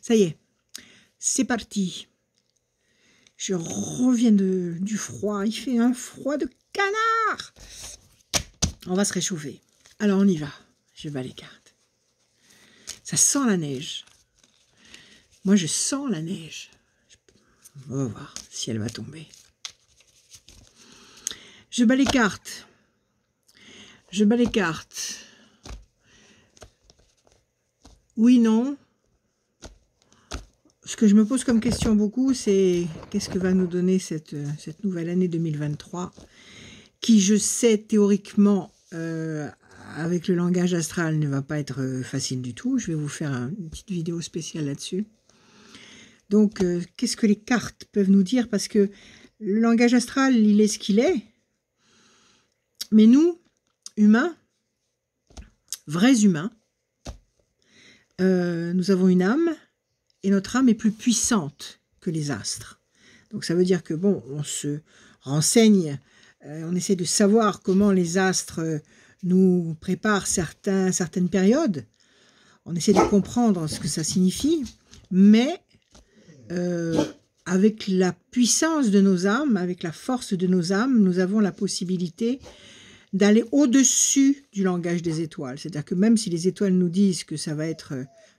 Ça y est, c'est parti. Je reviens du froid. Il fait un froid de canard. On va se réchauffer. Alors, on y va. Je bats les cartes. Ça sent la neige. Moi, je sens la neige. On va voir si elle va tomber. Je bats les cartes. Je bats les cartes. Oui, non. Ce que je me pose comme question beaucoup, c'est qu'est-ce que va nous donner cette nouvelle année 2023, qui, je sais, théoriquement, avec le langage astral, ne va pas être facile du tout. Je vais vous faire une petite vidéo spéciale là-dessus. Donc, qu'est-ce que les cartes peuvent nous dire? Parce que le langage astral, il est ce qu'il est. Mais nous, humains, vrais humains, nous avons une âme, et notre âme est plus puissante que les astres. Donc ça veut dire que, bon, on se renseigne, on essaie de savoir comment les astres nous préparent certaines périodes, on essaie de comprendre ce que ça signifie, mais avec la puissance de nos âmes, avec la force de nos âmes, nous avons la possibilité d'aller au-dessus du langage des étoiles. C'est-à-dire que même si les étoiles nous disent que ça va être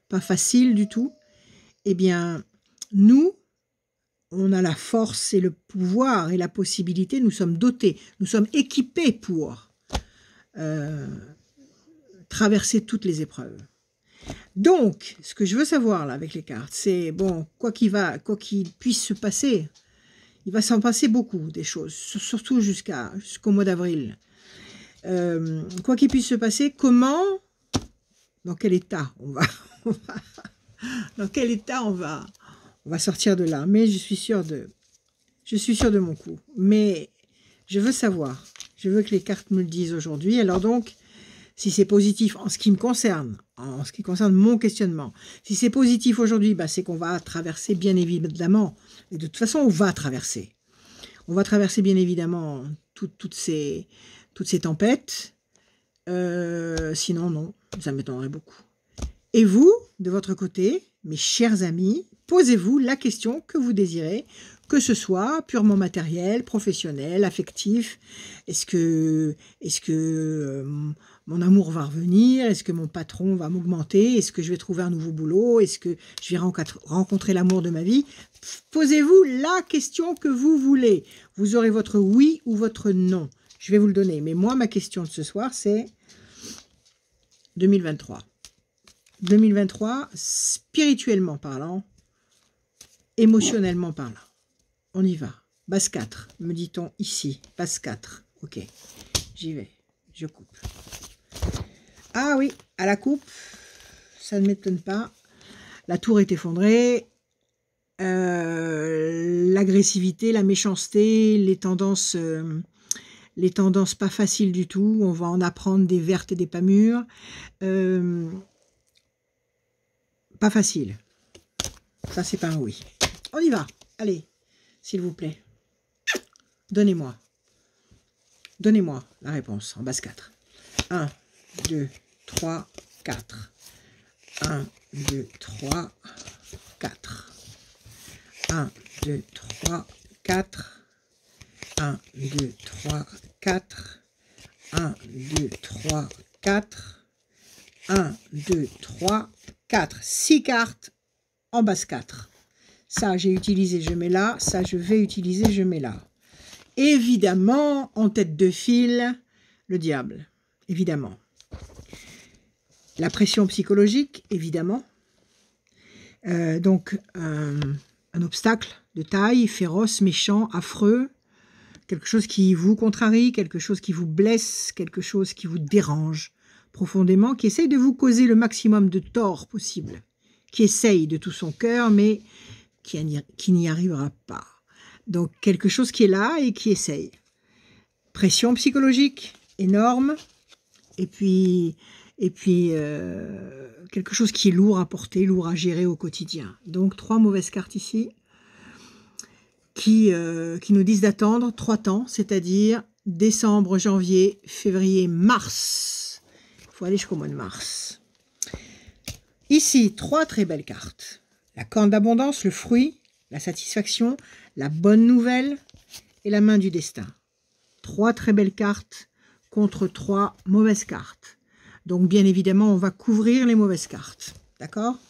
pas facile du tout, eh bien, nous, on a la force et le pouvoir et la possibilité, nous sommes dotés, nous sommes équipés pour traverser toutes les épreuves. Donc, ce que je veux savoir là avec les cartes, c'est, bon, quoi qu'il puisse se passer, il va s'en passer beaucoup des choses, surtout jusqu'au mois d'avril. Quoi qu'il puisse se passer, comment, dans quel état dans quel état on va sortir de là. Mais je suis sûre de mon coup. Mais je veux savoir, je veux que les cartes me le disent aujourd'hui. Alors donc, si c'est positif en ce qui me concerne, en ce qui concerne mon questionnement, si c'est positif aujourd'hui, bah, c'est qu'on va traverser bien évidemment, et de toute façon on va traverser. On va traverser bien évidemment toutes ces tempêtes. Sinon, non, ça m'étonnerait beaucoup. Et vous, de votre côté, mes chers amis, posez-vous la question que vous désirez, que ce soit purement matériel, professionnel, affectif. Est-ce que mon amour va revenir? Est-ce que mon patron va m'augmenter? Est-ce que je vais trouver un nouveau boulot? Est-ce que je vais rencontrer l'amour de ma vie? Posez-vous la question que vous voulez. Vous aurez votre oui ou votre non. Je vais vous le donner. Mais moi, ma question de ce soir, c'est 2023. 2023, spirituellement parlant, émotionnellement parlant. On y va. Base 4, me dit-on ici. Base 4. Ok, j'y vais. Je coupe. Ah oui, à la coupe, ça ne m'étonne pas. La tour est effondrée. L'agressivité, la méchanceté, les tendances pas faciles du tout. On va en apprendre des vertes et des pas mûres. Pas facile. Ça, c'est pas un oui. On y va. Allez, s'il vous plaît. Donnez-moi la réponse en base 4. 1, 2, 3, 4. 1, 2, 3, 4. 1, 2, 3, 4. 1, 2, 3, 4. 1, 2, 3, 4. 1, 2, 3, 4. 6 cartes en base 4. Ça, j'ai utilisé, je mets là. Ça, je vais utiliser, je mets là. Évidemment, en tête de fil, le diable. Évidemment. La pression psychologique, évidemment. Donc, un obstacle de taille, féroce, méchant, affreux. Quelque chose qui vous contrarie, quelque chose qui vous blesse, quelque chose qui vous dérange profondément, qui essaye de vous causer le maximum de tort possible, qui essaye de tout son cœur, mais qui n'y arrivera pas. Donc, quelque chose qui est là et qui essaye. Pression psychologique énorme, et puis quelque chose qui est lourd à porter, lourd à gérer au quotidien. Donc, 3 mauvaises cartes ici, qui nous disent d'attendre 3 temps, c'est-à-dire décembre, janvier, février, mars. Il faut aller jusqu'au mois de mars. Ici, 3 très belles cartes. La corne d'abondance, le fruit, la satisfaction, la bonne nouvelle et la main du destin. 3 très belles cartes contre 3 mauvaises cartes. Donc, bien évidemment, on va couvrir les mauvaises cartes. D'accord?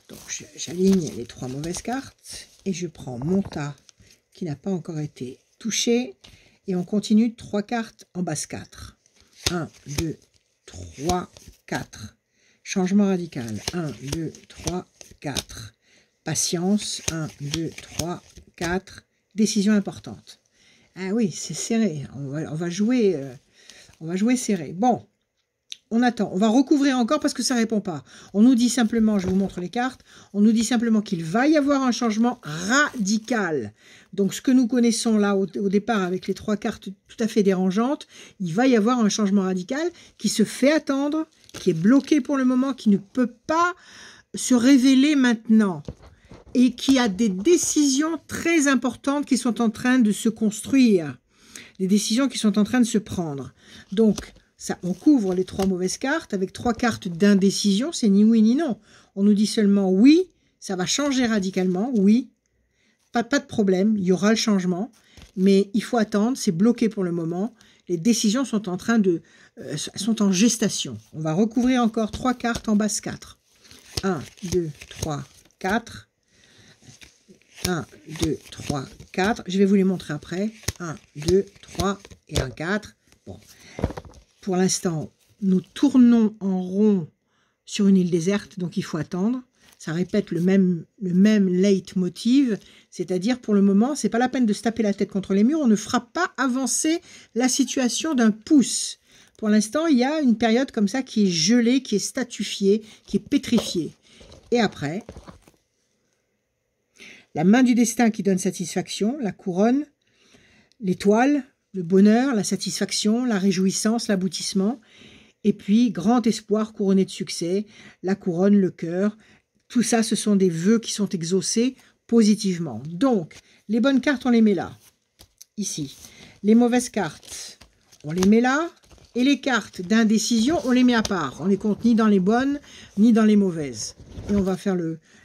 Donc, j'aligne les 3 mauvaises cartes et je prends mon tas qui n'a pas encore été touché. Et on continue 3 cartes en base 4. 1, 2, 3, 4. Changement radical. 1, 2, 3, 4. Patience. 1, 2, 3, 4. Décision importante. Ah oui, c'est serré. On va jouer serré. Bon, on attend. On va recouvrir encore parce que ça ne répond pas. On nous dit simplement, je vous montre les cartes, on nous dit simplement qu'il va y avoir un changement radical. Donc, ce que nous connaissons là au départ avec les 3 cartes tout à fait dérangeantes, il va y avoir un changement radical qui se fait attendre, qui est bloqué pour le moment, qui ne peut pas se révéler maintenant et qui a des décisions très importantes qui sont en train de se construire, des décisions qui sont en train de se prendre. Donc, ça, on couvre les 3 mauvaises cartes avec 3 cartes d'indécision, c'est ni oui ni non. On nous dit seulement oui, ça va changer radicalement, oui, pas de problème, il y aura le changement, mais il faut attendre, c'est bloqué pour le moment. Les décisions sont sont en gestation. On va recouvrir encore 3 cartes en base 4. 1, 2, 3, 4. 1, 2, 3, 4. Je vais vous les montrer après. 1, 2, 3 et un 4. Bon. Pour l'instant, nous tournons en rond sur une île déserte, donc il faut attendre. Ça répète le même leitmotiv, c'est-à-dire pour le moment, c'est pas la peine de se taper la tête contre les murs, on ne fera pas avancer la situation d'un pouce. Pour l'instant, il y a une période comme ça qui est gelée, qui est statufiée, qui est pétrifiée. Et après, la main du destin qui donne satisfaction, la couronne, l'étoile, le bonheur, la satisfaction, la réjouissance, l'aboutissement. Et puis, grand espoir couronné de succès, la couronne, le cœur. Tout ça, ce sont des vœux qui sont exaucés positivement. Donc, les bonnes cartes, on les met là, ici. Les mauvaises cartes, on les met là. Et les cartes d'indécision, on les met à part. On les compte ni dans les bonnes, ni dans les mauvaises. Et on va faire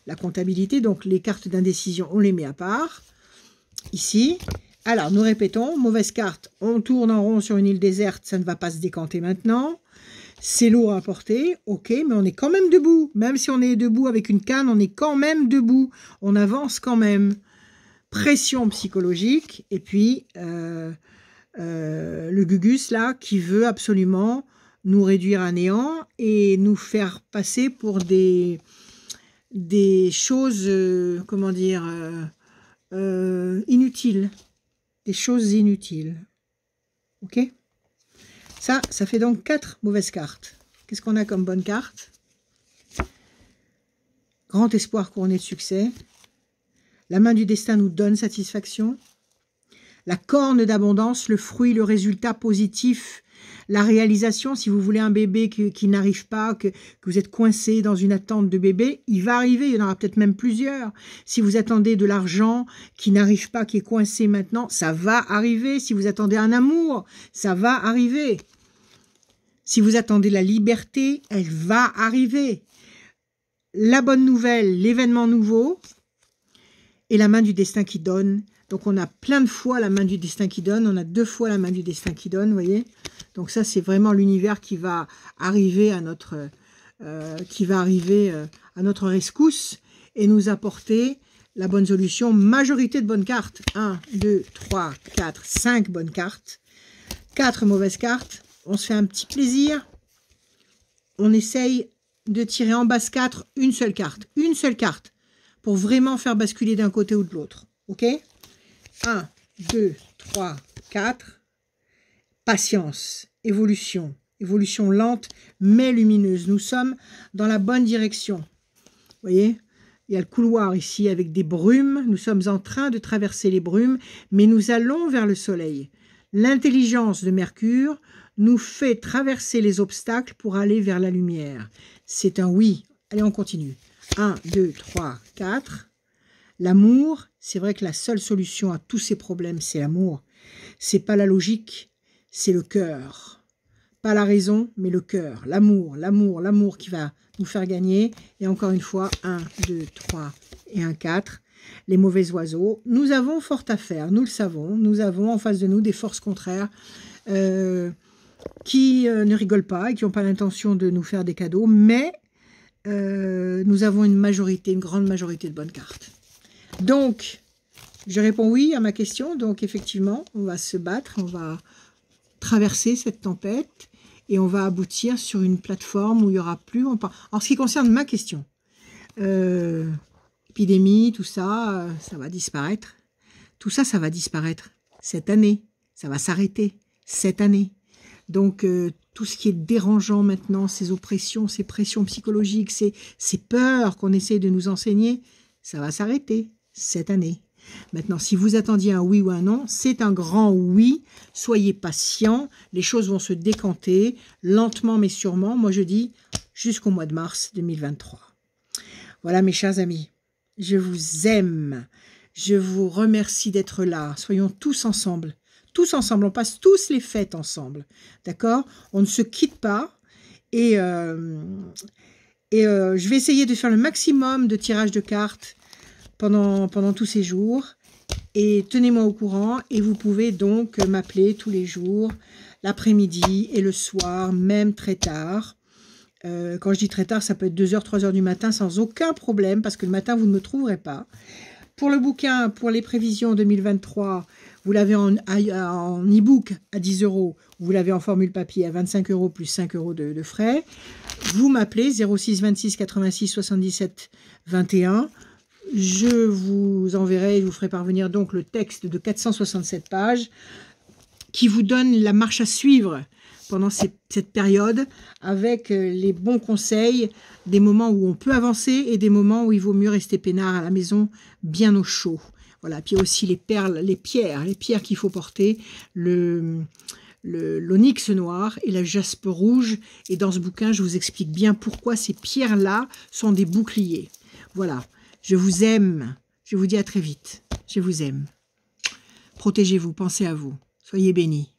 la comptabilité. Donc, les cartes d'indécision, on les met à part. Ici. Alors, nous répétons. Mauvaise carte, on tourne en rond sur une île déserte. Ça ne va pas se décanter maintenant. C'est lourd à porter. Ok, mais on est quand même debout. Même si on est debout avec une canne, on est quand même debout. On avance quand même. Pression psychologique. Et puis... le Gugus là qui veut absolument nous réduire à néant et nous faire passer pour des choses comment dire inutiles, des choses inutiles. Ok, ça fait donc 4 mauvaises cartes. Qu'est-ce qu'on a comme bonne carte? Grand espoir couronné de succès, la main du destin nous donne satisfaction. La corne d'abondance, le fruit, le résultat positif, la réalisation, si vous voulez un bébé qui n'arrive pas, que vous êtes coincé dans une attente de bébé, il va arriver, il y en aura peut-être même plusieurs. Si vous attendez de l'argent qui n'arrive pas, qui est coincé maintenant, ça va arriver. Si vous attendez un amour, ça va arriver. Si vous attendez la liberté, elle va arriver. La bonne nouvelle, l'événement nouveau et la main du destin qui donne. Donc, on a plein de fois la main du destin qui donne. On a 2 fois la main du destin qui donne, vous voyez. Donc, ça, c'est vraiment l'univers qui va arriver à notre rescousse et nous apporter la bonne solution. Majorité de bonnes cartes. 1, 2, 3, 4, 5 bonnes cartes. 4 mauvaises cartes. On se fait un petit plaisir. On essaye de tirer en base 4 une seule carte. Une seule carte pour vraiment faire basculer d'un côté ou de l'autre. OK ? 1, 2, 3, 4. Patience, évolution. Évolution lente mais lumineuse. Nous sommes dans la bonne direction. Vous voyez, il y a le couloir ici avec des brumes. Nous sommes en train de traverser les brumes, mais nous allons vers le soleil. L'intelligence de Mercure nous fait traverser les obstacles pour aller vers la lumière. C'est un oui. Allez, on continue. 1, 2, 3, 4. L'amour, c'est vrai que la seule solution à tous ces problèmes, c'est l'amour. C'est pas la logique, c'est le cœur. Pas la raison, mais le cœur, l'amour, l'amour, l'amour qui va nous faire gagner. Et encore une fois, 1, 2, 3 et 1, 4. Les mauvais oiseaux. Nous avons fort à faire, nous le savons. Nous avons en face de nous des forces contraires qui ne rigolent pas et qui n'ont pas l'intention de nous faire des cadeaux. Mais nous avons une majorité, une grande majorité de bonnes cartes. Donc, je réponds oui à ma question. Donc, effectivement, on va se battre, on va traverser cette tempête et on va aboutir sur une plateforme où il n'y aura plus... En ce qui concerne ma question, épidémie, tout ça, ça va disparaître. Tout ça, ça va disparaître cette année. Ça va s'arrêter cette année. Donc, tout ce qui est dérangeant maintenant, ces oppressions, ces pressions psychologiques, ces peurs qu'on essaie de nous enseigner, ça va s'arrêter cette année. Maintenant, si vous attendiez un oui ou un non, c'est un grand oui. Soyez patient, les choses vont se décanter, lentement mais sûrement. Moi, je dis jusqu'au mois de mars 2023. Voilà, mes chers amis, je vous aime. Je vous remercie d'être là. Soyons tous ensemble. Tous ensemble, on passe tous les fêtes ensemble. D'accord? On ne se quitte pas. Et je vais essayer de faire le maximum de tirages de cartes pendant tous ces jours. Et tenez-moi au courant. Et vous pouvez donc m'appeler tous les jours, l'après-midi et le soir, même très tard. Quand je dis très tard, ça peut être 2h, 3h du matin sans aucun problème, parce que le matin, vous ne me trouverez pas. Pour le bouquin, pour les prévisions 2023, vous l'avez en e-book à 10 €, vous l'avez en formule papier à 25 € plus 5 € de frais. Vous m'appelez 06 26 86 77 21. Je vous enverrai, je vous ferai parvenir donc le texte de 467 pages qui vous donne la marche à suivre pendant cette période avec les bons conseils, des moments où on peut avancer et des moments où il vaut mieux rester peinard à la maison, bien au chaud. Voilà, puis aussi les perles, les pierres qu'il faut porter, l'onyx noir et la jaspe rouge. Et dans ce bouquin, je vous explique bien pourquoi ces pierres-là sont des boucliers. Voilà, je vous aime. Je vous dis à très vite. Je vous aime. Protégez-vous, pensez à vous. Soyez bénis.